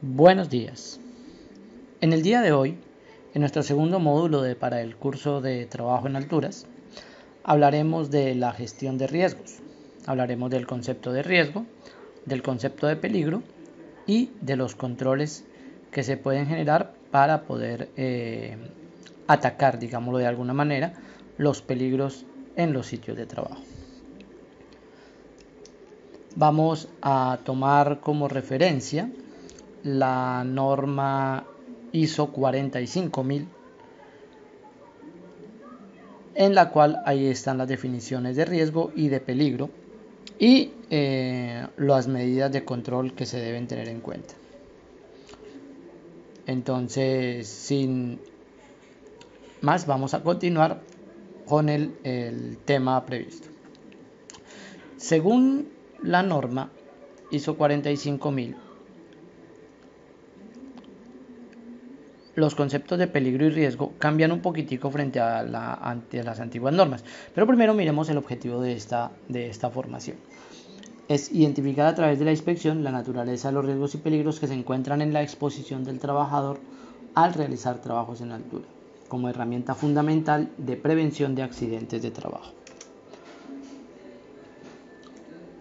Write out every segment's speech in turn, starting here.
Buenos días. En el día de hoy, en nuestro segundo módulo para el curso de trabajo en alturas, hablaremos de la gestión de riesgos. Hablaremos del concepto de riesgo, del concepto de peligro y de los controles que se pueden generar para poder atacar, digámoslo de alguna manera, los peligros en los sitios de trabajo. Vamos a tomar como referencia la norma ISO 45000, en la cual ahí están las definiciones de riesgo y de peligro y las medidas de control que se deben tener en cuenta. Entonces, sin más, vamos a continuar con el tema previsto. Según la norma ISO 45000, los conceptos de peligro y riesgo cambian un poquitico frente a las antiguas normas. Pero primero miremos el objetivo de esta formación. Es identificar a través de la inspección la naturaleza de los riesgos y peligros que se encuentran en la exposición del trabajador al realizar trabajos en altura, como herramienta fundamental de prevención de accidentes de trabajo.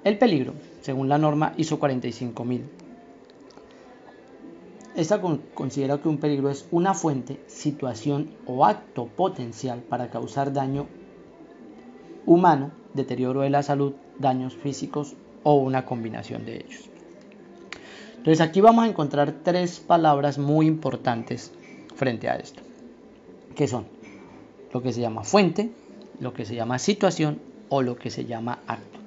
El peligro, según la norma ISO 45000, esta considera que un peligro es una fuente, situación o acto potencial para causar daño humano, deterioro de la salud, daños físicos o una combinación de ellos. Entonces aquí vamos a encontrar tres palabras muy importantes frente a esto, que son lo que se llama fuente, lo que se llama situación o lo que se llama acto.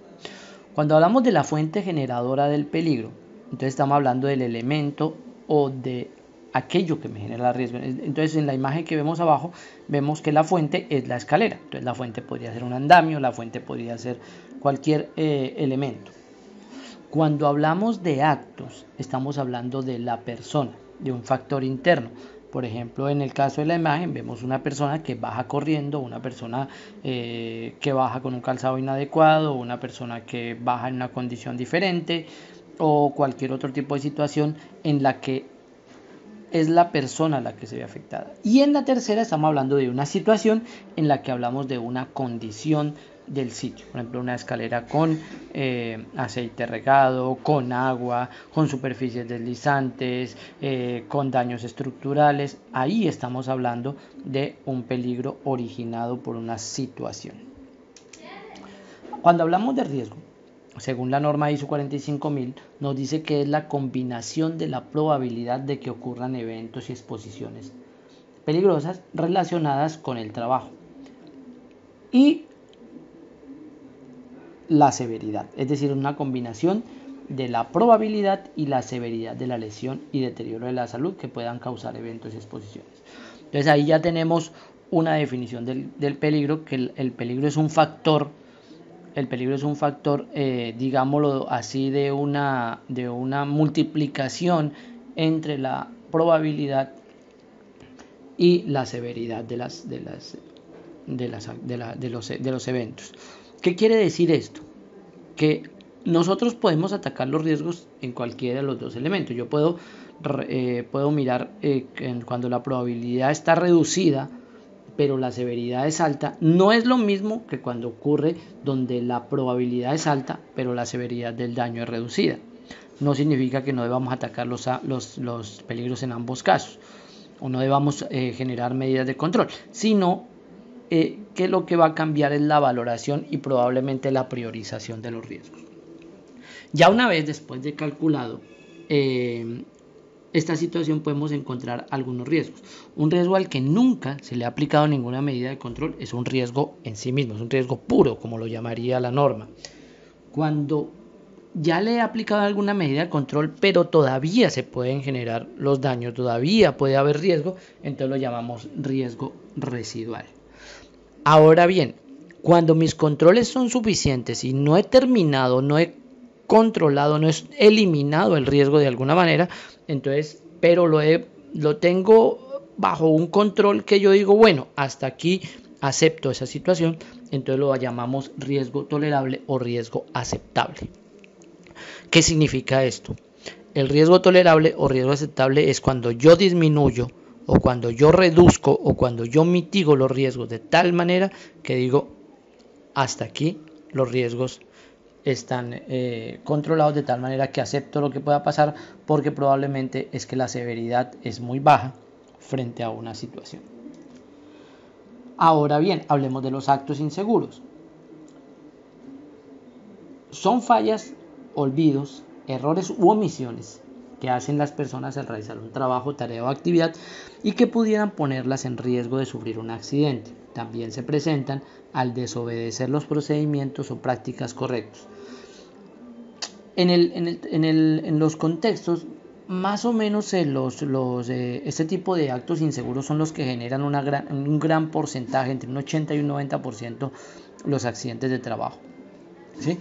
Cuando hablamos de la fuente generadora del peligro, entonces estamos hablando del elemento o de aquello que me genera riesgo. Entonces en la imagen que vemos abajo vemos que la fuente es la escalera. Entonces la fuente podría ser un andamio, la fuente podría ser cualquier elemento. Cuando hablamos de actos, estamos hablando de la persona, de un factor interno. Por ejemplo, en el caso de la imagen vemos una persona que baja corriendo, una persona que baja con un calzado inadecuado, una persona que baja en una condición diferente o cualquier otro tipo de situación en la que es la persona la que se ve afectada. Y en la tercera estamos hablando de una situación en la que hablamos de una condición del sitio, por ejemplo una escalera con aceite regado, con agua, con superficies deslizantes, con daños estructurales. Ahí estamos hablando de un peligro originado por una situación. Cuando hablamos de riesgo, según la norma ISO 45000, nos dice que es la combinación de la probabilidad de que ocurran eventos y exposiciones peligrosas relacionadas con el trabajo y la severidad, es decir, una combinación de la probabilidad y la severidad de la lesión y deterioro de la salud que puedan causar eventos y exposiciones. Entonces ahí ya tenemos una definición del peligro, que el peligro es un factor. El peligro es un factor, digámoslo así, de una multiplicación entre la probabilidad y la severidad de los eventos. ¿Qué quiere decir esto? Que nosotros podemos atacar los riesgos en cualquiera de los dos elementos. Yo puedo mirar cuando la probabilidad está reducida, pero la severidad es alta. No es lo mismo que cuando ocurre donde la probabilidad es alta, pero la severidad del daño es reducida. No significa que no debamos atacar los peligros en ambos casos, o no debamos generar medidas de control, sino que lo que va a cambiar es la valoración y probablemente la priorización de los riesgos. Ya una vez después de calculado esta situación, podemos encontrar algunos riesgos. Un riesgo al que nunca se le ha aplicado ninguna medida de control es un riesgo en sí mismo, es un riesgo puro, como lo llamaría la norma. Cuando ya le he aplicado alguna medida de control, pero todavía se pueden generar los daños, todavía puede haber riesgo, entonces lo llamamos riesgo residual. Ahora bien, cuando mis controles son suficientes y no he terminado, no he controlado, no he eliminado el riesgo de alguna manera, entonces, pero lo tengo bajo un control que yo digo, bueno, hasta aquí acepto esa situación, entonces lo llamamos riesgo tolerable o riesgo aceptable. ¿Qué significa esto? El riesgo tolerable o riesgo aceptable es cuando yo disminuyo o cuando yo reduzco o cuando yo mitigo los riesgos de tal manera que digo, hasta aquí los riesgos están controlados de tal manera que acepto lo que pueda pasar, porque probablemente es que la severidad es muy baja frente a una situación. Ahora bien, hablemos de los actos inseguros. Son fallas, olvidos, errores u omisiones que hacen las personas al realizar un trabajo, tarea o actividad y que pudieran ponerlas en riesgo de sufrir un accidente. También se presentan al desobedecer los procedimientos o prácticas correctos. En los contextos, más o menos este tipo de actos inseguros son los que generan un gran porcentaje, entre un 80 y un 90%, los accidentes de trabajo. ¿Sí?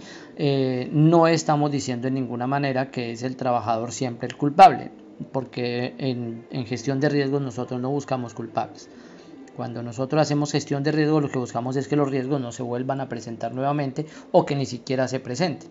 No estamos diciendo en ninguna manera que es el trabajador siempre el culpable, porque en gestión de riesgos nosotros no buscamos culpables. Cuando nosotros hacemos gestión de riesgos, lo que buscamos es que los riesgos no se vuelvan a presentar nuevamente o que ni siquiera se presenten.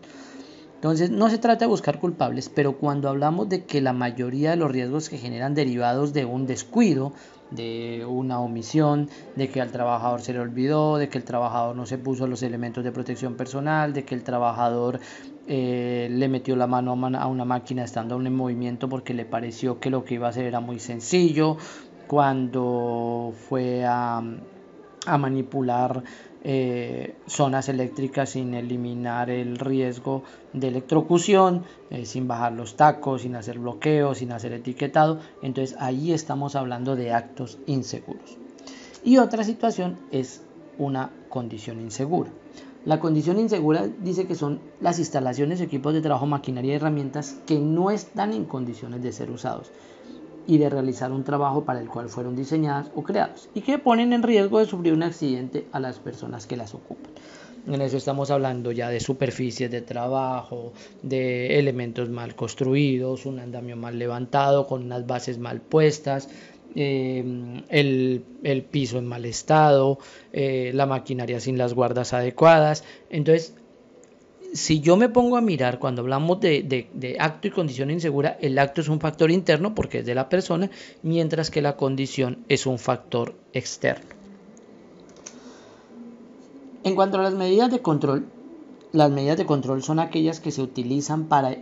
Entonces no se trata de buscar culpables, pero cuando hablamos de que la mayoría de los riesgos que generan derivados de un descuido, de una omisión, de que al trabajador se le olvidó, de que el trabajador no se puso los elementos de protección personal, de que el trabajador le metió la mano a una máquina estando aún en movimiento porque le pareció que lo que iba a hacer era muy sencillo, cuando fue a manipular zonas eléctricas sin eliminar el riesgo de electrocución, sin bajar los tacos, sin hacer bloqueo, sin hacer etiquetado. Entonces ahí estamos hablando de actos inseguros. Y otra situación es una condición insegura. La condición insegura dice que son las instalaciones, equipos de trabajo, maquinaria y herramientas que no están en condiciones de ser usados y de realizar un trabajo para el cual fueron diseñadas o creados y que ponen en riesgo de sufrir un accidente a las personas que las ocupan. En eso estamos hablando ya de superficies de trabajo, de elementos mal construidos, un andamio mal levantado con unas bases mal puestas, el piso en mal estado, la maquinaria sin las guardas adecuadas. Entonces, si yo me pongo a mirar, cuando hablamos de acto y condición insegura, el acto es un factor interno porque es de la persona, mientras que la condición es un factor externo. En cuanto a las medidas de control son aquellas que se utilizan para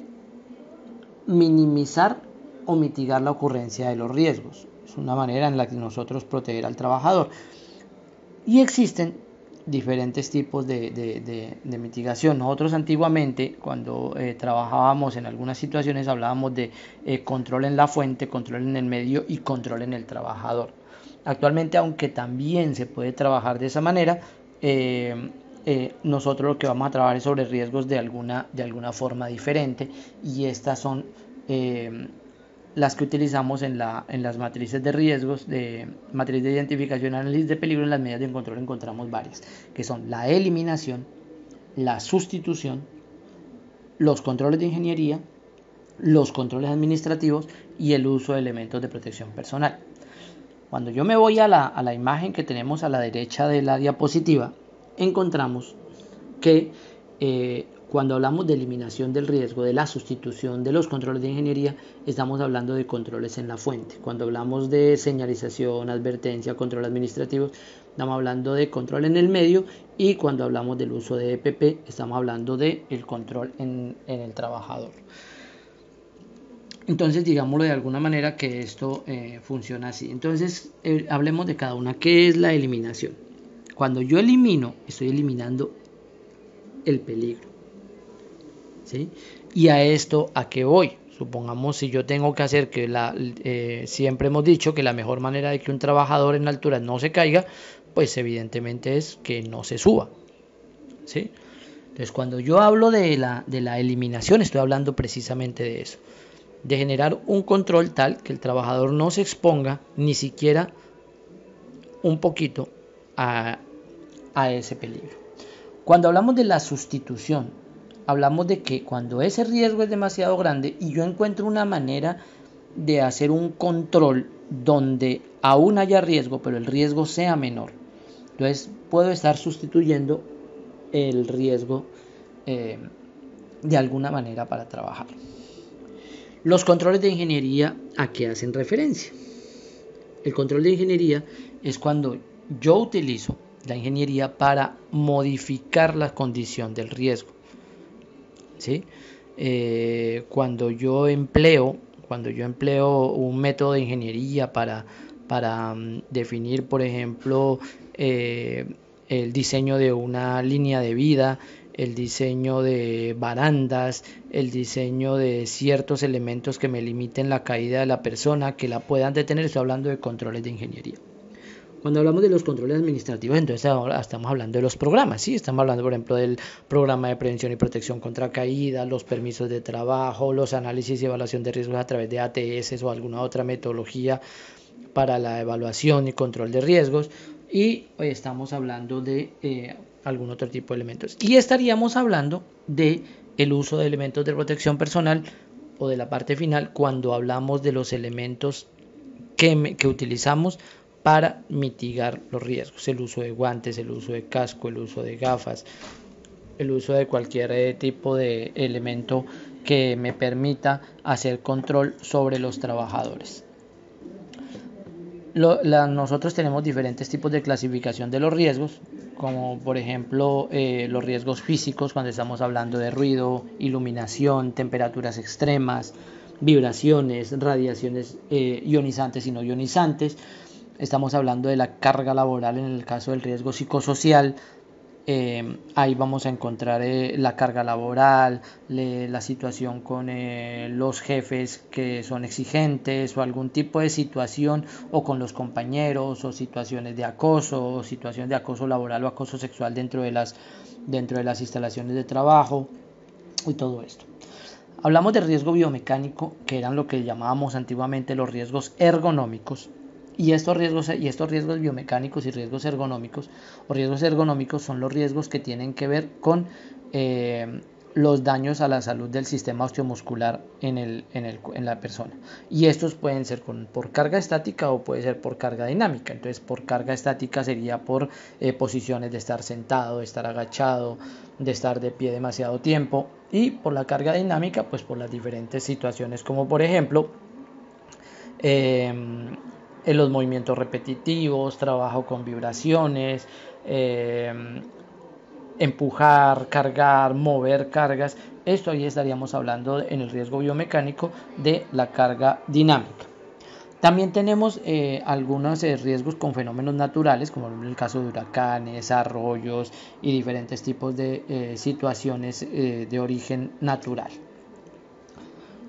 minimizar o mitigar la ocurrencia de los riesgos. Es una manera en la que nosotros proteger al trabajador. Y existen diferentes tipos de mitigación. Nosotros antiguamente, cuando trabajábamos en algunas situaciones, hablábamos de control en la fuente, control en el medio y control en el trabajador. Actualmente, aunque también se puede trabajar de esa manera, nosotros lo que vamos a trabajar es sobre riesgos de alguna forma diferente, y estas son las que utilizamos en las matrices de riesgos, de matriz de identificación y análisis de peligro. En las medidas de control encontramos varias, que son la eliminación, la sustitución, los controles de ingeniería, los controles administrativos y el uso de elementos de protección personal. Cuando yo me voy a la imagen que tenemos a la derecha de la diapositiva, encontramos que cuando hablamos de eliminación del riesgo, de la sustitución, de los controles de ingeniería, estamos hablando de controles en la fuente. Cuando hablamos de señalización, advertencia, control administrativo, estamos hablando de control en el medio, y cuando hablamos del uso de EPP, estamos hablando del control en el trabajador. Entonces, digámoslo de alguna manera que esto funciona así. Entonces, hablemos de cada una. ¿Qué es la eliminación? Cuando yo elimino, estoy eliminando el peligro, ¿sí? Y a esto, ¿a qué voy? Supongamos, si yo tengo que hacer que siempre hemos dicho que la mejor manera de que un trabajador en altura no se caiga, pues evidentemente es que no se suba, ¿sí? Entonces, cuando yo hablo de la eliminación, estoy hablando precisamente de eso, de generar un control tal que el trabajador no se exponga ni siquiera un poquito a ese peligro. Cuando hablamos de la sustitución, hablamos de que cuando ese riesgo es demasiado grande y yo encuentro una manera de hacer un control donde aún haya riesgo, pero el riesgo sea menor, entonces puedo estar sustituyendo el riesgo de alguna manera para trabajar. Los controles de ingeniería, ¿a qué hacen referencia? El control de ingeniería es cuando yo utilizo la ingeniería para modificar la condición del riesgo, ¿sí? Cuando yo empleo un método de ingeniería para definir, por ejemplo, el diseño de una línea de vida, el diseño de barandas, el diseño de ciertos elementos que me limiten la caída de la persona, que la puedan detener. Estoy hablando de controles de ingeniería. Cuando hablamos de los controles administrativos, entonces ahora estamos hablando de los programas, ¿sí? Estamos hablando, por ejemplo, del programa de prevención y protección contra caídas, los permisos de trabajo, los análisis y evaluación de riesgos a través de ATS o alguna otra metodología para la evaluación y control de riesgos. Y hoy estamos hablando de algún otro tipo de elementos. Y estaríamos hablando de el uso de elementos de protección personal o de la parte final cuando hablamos de los elementos que utilizamos para mitigar los riesgos, el uso de guantes, el uso de casco, el uso de gafas, el uso de cualquier tipo de elemento que me permita hacer control sobre los trabajadores. Nosotros tenemos diferentes tipos de clasificación de los riesgos, como por ejemplo los riesgos físicos cuando estamos hablando de ruido, iluminación, temperaturas extremas, vibraciones, radiaciones ionizantes y no ionizantes. Estamos hablando de la carga laboral en el caso del riesgo psicosocial. Ahí vamos a encontrar la carga laboral, la situación con los jefes que son exigentes o algún tipo de situación, o con los compañeros, o situaciones de acoso, o situaciones de acoso laboral o acoso sexual dentro de las instalaciones de trabajo y todo esto. Hablamos de riesgo biomecánico, que eran lo que llamábamos antiguamente los riesgos ergonómicos. Y estos riesgos biomecánicos y riesgos ergonómicos son los riesgos que tienen que ver con los daños a la salud del sistema osteomuscular en la persona. Y estos pueden ser por carga estática o puede ser por carga dinámica. Entonces, por carga estática sería por posiciones de estar sentado, de estar agachado, de estar de pie demasiado tiempo. Y por la carga dinámica, pues por las diferentes situaciones, como por ejemplo en los movimientos repetitivos, trabajo con vibraciones, empujar, cargar, mover cargas. Esto ahí estaríamos hablando en el riesgo biomecánico de la carga dinámica. También tenemos algunos riesgos con fenómenos naturales, como en el caso de huracanes, arroyos y diferentes tipos de situaciones de origen natural.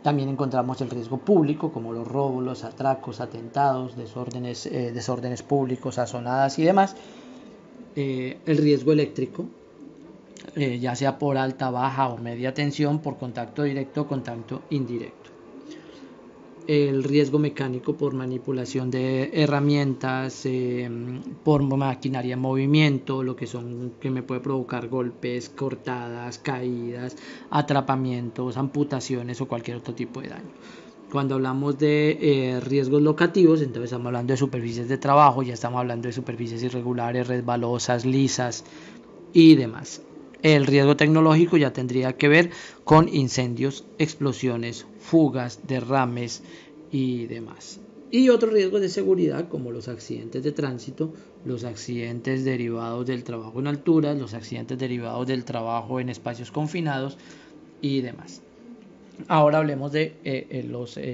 También encontramos el riesgo público, como los robos, los atracos, atentados, desórdenes públicos, azonadas y demás. El riesgo eléctrico, ya sea por alta, baja o media tensión, por contacto directo o contacto indirecto. El riesgo mecánico por manipulación de herramientas, por maquinaria en movimiento, lo que me puede provocar golpes, cortadas, caídas, atrapamientos, amputaciones o cualquier otro tipo de daño. Cuando hablamos de riesgos locativos, entonces estamos hablando de superficies de trabajo, ya estamos hablando de superficies irregulares, resbalosas, lisas y demás. El riesgo tecnológico ya tendría que ver con incendios, explosiones, fugas, derrames y demás. Y otros riesgos de seguridad, como los accidentes de tránsito, los accidentes derivados del trabajo en alturas, los accidentes derivados del trabajo en espacios confinados y demás. Ahora hablemos de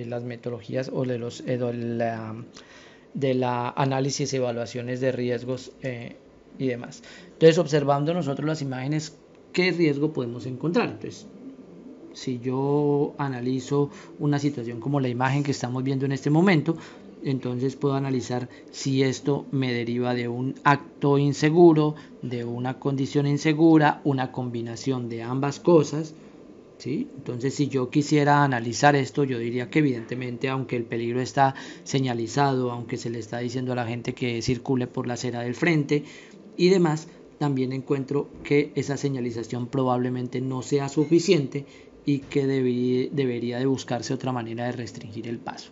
las metodologías o de la análisis y evaluaciones de riesgos y demás. Entonces, observando nosotros las imágenes, ¿qué riesgo podemos encontrar? Entonces, si yo analizo una situación como la imagen que estamos viendo en este momento, entonces puedo analizar si esto me deriva de un acto inseguro, de una condición insegura, una combinación de ambas cosas, ¿sí? Entonces, si yo quisiera analizar esto, yo diría que evidentemente, aunque el peligro está señalizado, aunque se le está diciendo a la gente que circule por la acera del frente y demás, también encuentro que esa señalización probablemente no sea suficiente y que debería de buscarse otra manera de restringir el paso.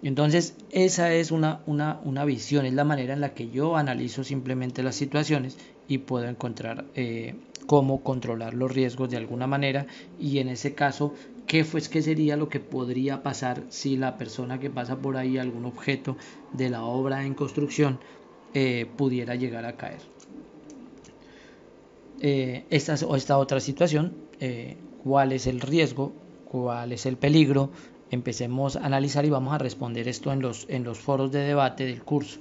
Entonces, esa es una visión, es la manera en la que yo analizo simplemente las situaciones y puedo encontrar cómo controlar los riesgos de alguna manera, y en ese caso qué sería lo que podría pasar si la persona que pasa por ahí, algún objeto de la obra en construcción, pudiera llegar a caer. Esta otra situación, cuál es el riesgo, cuál es el peligro. Empecemos a analizar y vamos a responder esto en los foros de debate del curso.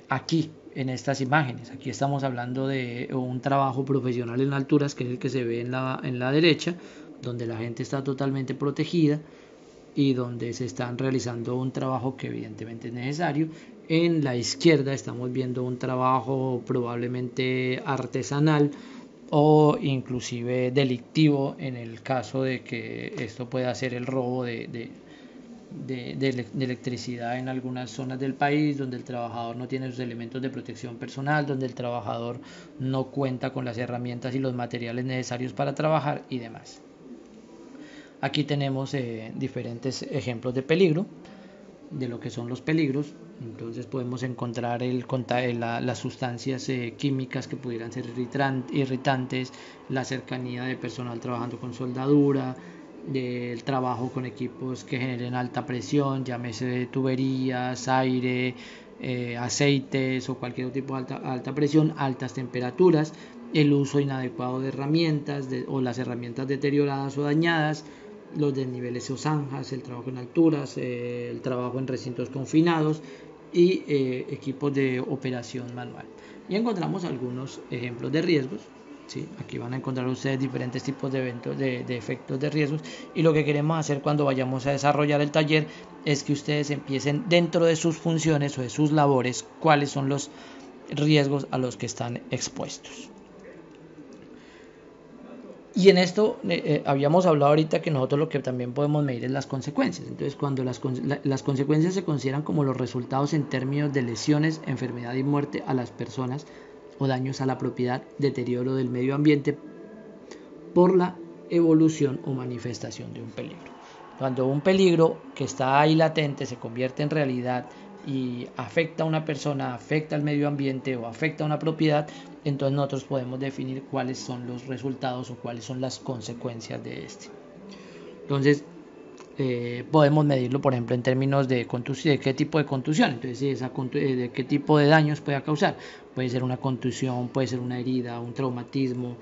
Aquí en estas imágenes, aquí estamos hablando de un trabajo profesional en alturas, que es el que se ve en la derecha, donde la gente está totalmente protegida y donde se están realizando un trabajo que evidentemente es necesario. En la izquierda estamos viendo un trabajo probablemente artesanal o inclusive delictivo, en el caso de que esto pueda ser el robo de electricidad en algunas zonas del país, donde el trabajador no tiene sus elementos de protección personal, donde el trabajador no cuenta con las herramientas y los materiales necesarios para trabajar y demás. Aquí tenemos diferentes ejemplos de peligro, de lo que son los peligros. Entonces podemos encontrar las sustancias químicas que pudieran ser irritantes, la cercanía de personal trabajando con soldadura, del trabajo con equipos que generen alta presión, llámese tuberías, aire, aceites o cualquier tipo de alta presión, altas temperaturas, el uso inadecuado de herramientas o las herramientas deterioradas o dañadas, los desniveles o zanjas, el trabajo en alturas, el trabajo en recintos confinados y equipos de operación manual. Y encontramos algunos ejemplos de riesgos. ¿Sí? Aquí van a encontrar ustedes diferentes tipos de eventos, de efectos de riesgos, y lo que queremos hacer cuando vayamos a desarrollar el taller es que ustedes empiecen dentro de sus funciones o de sus labores cuáles son los riesgos a los que están expuestos. Y en esto habíamos hablado ahorita que nosotros lo que también podemos medir es las consecuencias. Entonces, cuando las consecuencias se consideran como los resultados en términos de lesiones, enfermedad y muerte a las personas o daños a la propiedad, deterioro del medio ambiente por la evolución o manifestación de un peligro. Cuando un peligro que está ahí latente se convierte en realidad y afecta a una persona, afecta al medio ambiente o afecta a una propiedad, entonces nosotros podemos definir cuáles son los resultados o cuáles son las consecuencias de este. Entonces podemos medirlo, por ejemplo, en términos de qué tipo de contusión. Entonces, de qué tipo de daños puede causar. Puede ser una contusión, puede ser una herida, un traumatismo,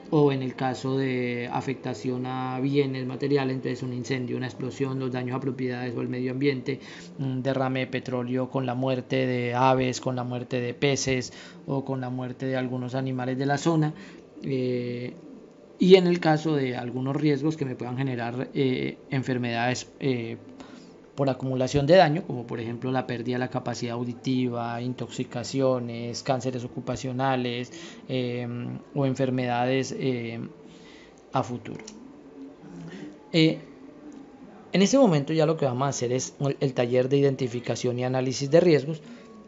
o en el caso de afectación a bienes materiales, entonces un incendio, una explosión, los daños a propiedades o al medio ambiente, un derrame de petróleo con la muerte de aves, con la muerte de peces o con la muerte de algunos animales de la zona. Y en el caso de algunos riesgos que me puedan generar enfermedades por acumulación de daño, como por ejemplo la pérdida de la capacidad auditiva, intoxicaciones, cánceres ocupacionales o enfermedades a futuro. En este momento ya lo que vamos a hacer es el taller de identificación y análisis de riesgos.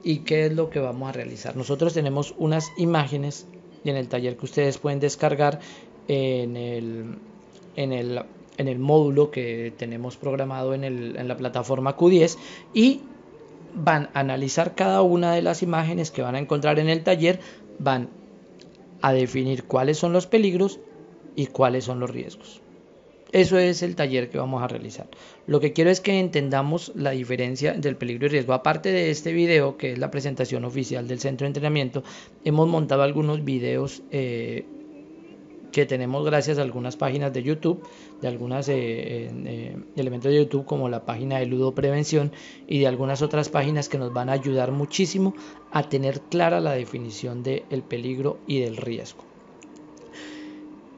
¿Y qué es lo que vamos a realizar? Nosotros tenemos unas imágenes en el taller que ustedes pueden descargar en el módulo que tenemos programado en la plataforma Q10, y van a analizar cada una de las imágenes que van a encontrar en el taller, van a definir cuáles son los peligros y cuáles son los riesgos. Eso es el taller que vamos a realizar. Lo que quiero es que entendamos la diferencia del peligro y riesgo. Aparte de este video, que es la presentación oficial del centro de entrenamiento, hemos montado algunos videos que tenemos gracias a algunas páginas de YouTube, de algunos elementos de YouTube, como la página de Ludo Prevención, y de algunas otras páginas que nos van a ayudar muchísimo a tener clara la definición del peligro y del riesgo.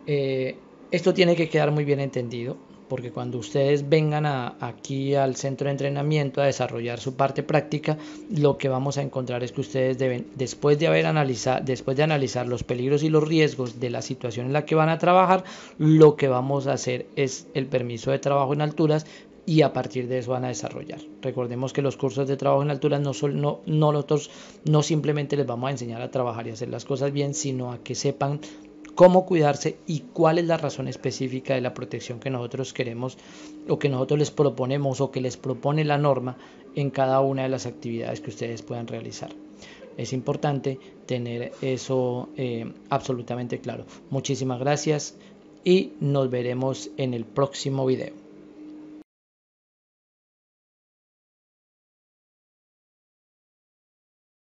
Esto tiene que quedar muy bien entendido, porque cuando ustedes vengan aquí al centro de entrenamiento a desarrollar su parte práctica, lo que vamos a encontrar es que ustedes deben, después de analizar los peligros y los riesgos de la situación en la que van a trabajar, lo que vamos a hacer es el permiso de trabajo en alturas, y a partir de eso van a desarrollar. Recordemos que los cursos de trabajo en alturas nosotros no simplemente les vamos a enseñar a trabajar y hacer las cosas bien, sino a que sepan cómo cuidarse y cuál es la razón específica de la protección que nosotros queremos, o que nosotros les proponemos, o que les propone la norma en cada una de las actividades que ustedes puedan realizar. Es importante tener eso absolutamente claro. Muchísimas gracias y nos veremos en el próximo video.